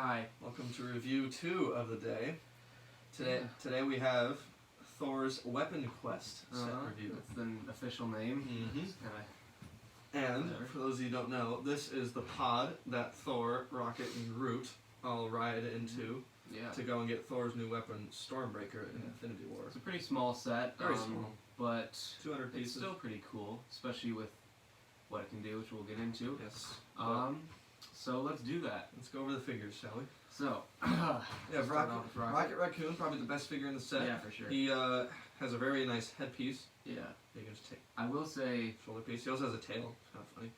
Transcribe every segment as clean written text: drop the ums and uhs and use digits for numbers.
Hi. Welcome to review 2 of the day. Today we have Thor's Weapon Quest set review. That's the official name. And for those of you who don't know, this is the pod that Thor, Rocket, and Groot all ride into to go and get Thor's new weapon, Stormbreaker, in Infinity War. It's a pretty small set. Very small. But 200 pieces. It's still pretty cool, especially with what it can do, which we'll get into. Yes. So let's do that. Let's go over the figures, shall we? So, Rocket Raccoon, probably the best figure in the set. Yeah, for sure. He has a very nice headpiece. Yeah. You can just take I will say, shoulder piece. He also has a tail. It's kind of funny.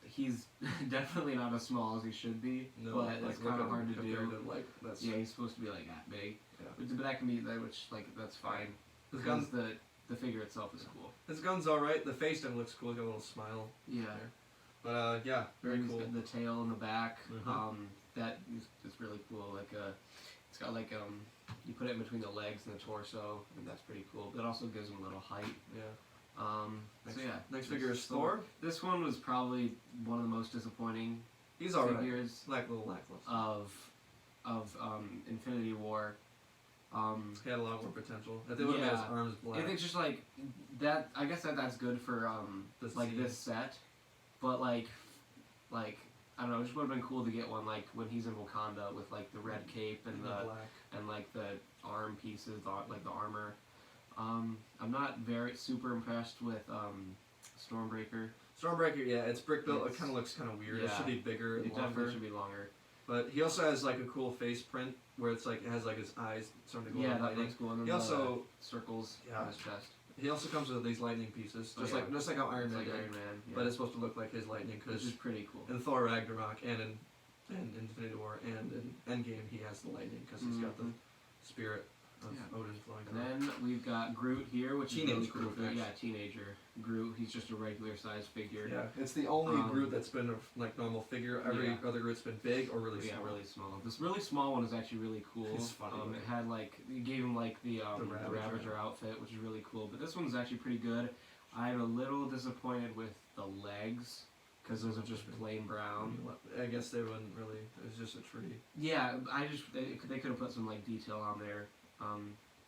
He's definitely not as small as he should be, No, but like, it's kind of hard to do. That's Yeah, he's supposed to be like that big. Yeah. But that can be that's fine. His Because gun, the figure itself is cool. his gun's alright. The face definitely looks cool. He's got a little smile. Yeah. There. But yeah, very cool. The tail in the back. Mhm. That is really cool. It's got you put it in between the legs and the torso, and that's pretty cool. But it also gives him a little height. Yeah. Next figure is Thor. This one was probably one of the most disappointing He's alright. figures Little lackluster. of Infinity War. He had a lot more potential. If they would have made his arms black. I think just like that. I guess that's good for this set, but like I don't know. It just would have been cool to get one like when he's in Wakanda with like the red cape and the black and like the arm pieces, the armor. I'm not super impressed with Stormbreaker. Stormbreaker, yeah, it's brick built. It kind of looks kind of weird. Yeah. It should be bigger and It longer. definitely should be longer. But he also has like a cool face print where it's like it has like his eyes starting to go. Yeah, that lightning. looks cool. And then He also circles on his chest. He also comes with these lightning pieces, just like how Iron Man did. Iron Man, But it's supposed to look like his lightning which because is pretty cool. in Thor Ragnarok and in Infinity War and in Endgame he has the lightning because he's got the spirit of Odin flowing And through. then we've got Groot here, which is really cool. Groot, Yeah, teenager Groot. He's just a regular size figure. Yeah, it's the only Groot that's been a normal figure. Every other Groot's been big or really small. Yeah, really small. This really small one is actually really cool. It's funny. It had you gave him the Ravager outfit, which is really cool. But this one's actually pretty good. I'm a little disappointed with the legs because those are just plain brown. I guess they wouldn't really. It was just a tree. Yeah, they could have put some detail on there.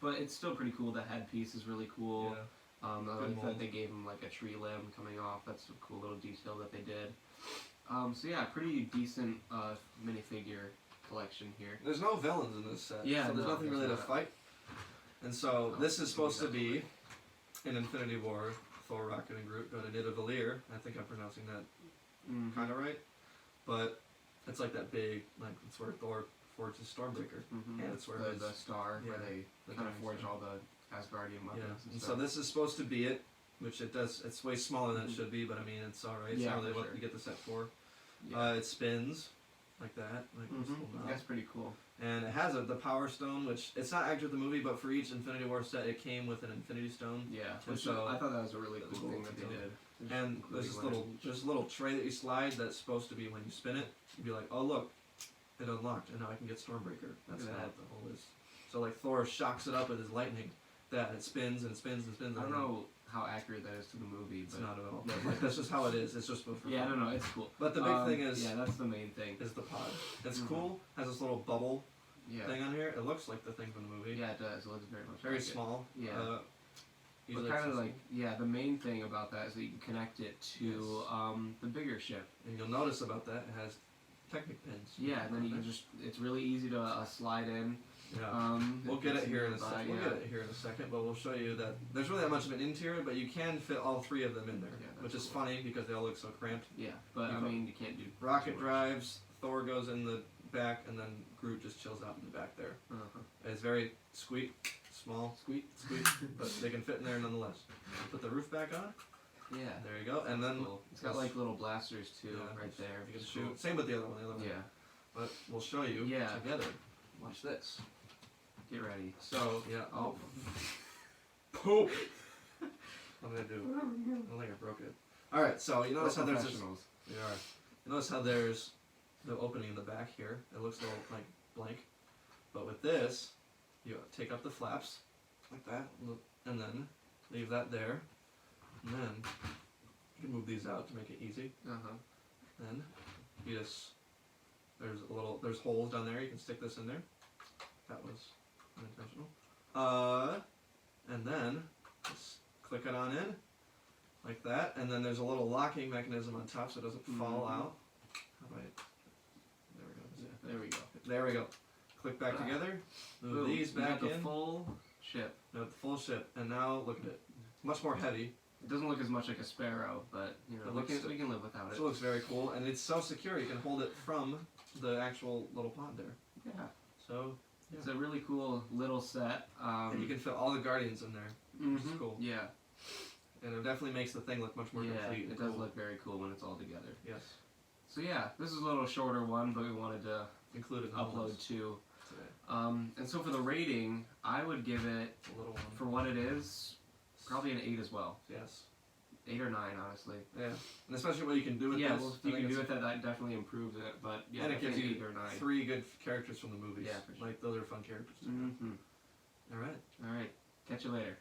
But it's still pretty cool. The headpiece is really cool. Yeah. I like that they gave him a tree limb coming off. That's a cool little detail that they did. So yeah, pretty decent minifigure collection here. There's no villains in this set. Yeah, so there's nothing really to fight. And so this is supposed to be in Infinity War. Thor, Rocket, and Groot go to Nidavellir. I think I'm pronouncing that kind of right. But it's like that big, it's where Thor forges Stormbreaker. And it's where the star where they kind of forge all the Asgardian weapons. And so this is supposed to be it, which it does. It's way smaller than it should be, but I mean it's alright. It's not really what you get the set for. Yeah. It spins like that. That's pretty cool. And it has the Power Stone, which it's not actually the movie, but for each Infinity War set, it came with an Infinity Stone. Yeah, and so I thought that was a really cool thing that they did. And there's this little tray that you slide that's supposed to be when you spin it, you'd be like, oh look, it unlocked, and now I can get Stormbreaker. That's what the whole is. So Thor shocks it up with his lightning, and it spins and spins and spins. I don't know how accurate that is to the movie, but it's not at all. That's just how it is. It's just for fun. I don't know. It's cool. But the big thing is, that's the main thing. Is the pod. It's cool. Has this little bubble thing on here. It looks like the thing from the movie. Yeah, it does. It looks very much very small. Yeah. But kind of the main thing about that is that you can connect it to the bigger ship. And you'll notice about that it has Technic pins. Yeah, and then you can it's really easy to slide in. Yeah. We'll get it here in a second. We'll get it here in a second, but we'll show you that there's really not much of an interior, but you can fit all 3 of them in there, which is funny because they all look so cramped. Yeah, but I mean you can't do. Rocket drives, Thor goes in the back, and then Groot just chills out in the back there. It's very small, but they can fit in there nonetheless. Put the roof back on. Yeah. There you go. And then it's got little blasters too, right there. You can shoot. Same with the other one. Yeah. But we'll show you together. Watch this. Get ready. So oh. Poop. What did I do? I think I broke it. All right. So you notice how there's this. You notice how there's the opening in the back here. It looks a little blank. But with this, you take up the flaps like that, and then leave that there. And then you can move these out to make it easy. Then you just There's holes down there. You can stick this in there. That was unintentional. And then just click it on in, like that. And then there's a little locking mechanism on top so it doesn't fall out. How do I? There we go. Yeah, there we go. There we go. Click back together. Move these back the in. full ship. No, the full ship. And now look at it. Much more heavy. It doesn't look as much like a sparrow, but you know, we can live without it. It looks very cool, and it's so secure. You can hold it from the actual little pod there. Yeah. So yeah. It's a really cool little set. And you can fit all the Guardians in there, which is cool. Yeah. And it definitely makes the thing look much more complete. It does look very cool when it's all together. Yes. So yeah, this is a little shorter one, but we wanted to include it. Upload two. Today. And so for the rating, I would give it a little one. For what it is. Probably an 8 as well. Yes. 8 or 9, honestly. Yeah. And especially what you can do with this. Yeah, well, if you can do with that, that definitely improves it. But yeah, and it gives you 8 or 9. 3 good characters from the movies. Yeah, for sure. Like, those are fun characters to have. Mm-hmm. All right. All right. Catch you later.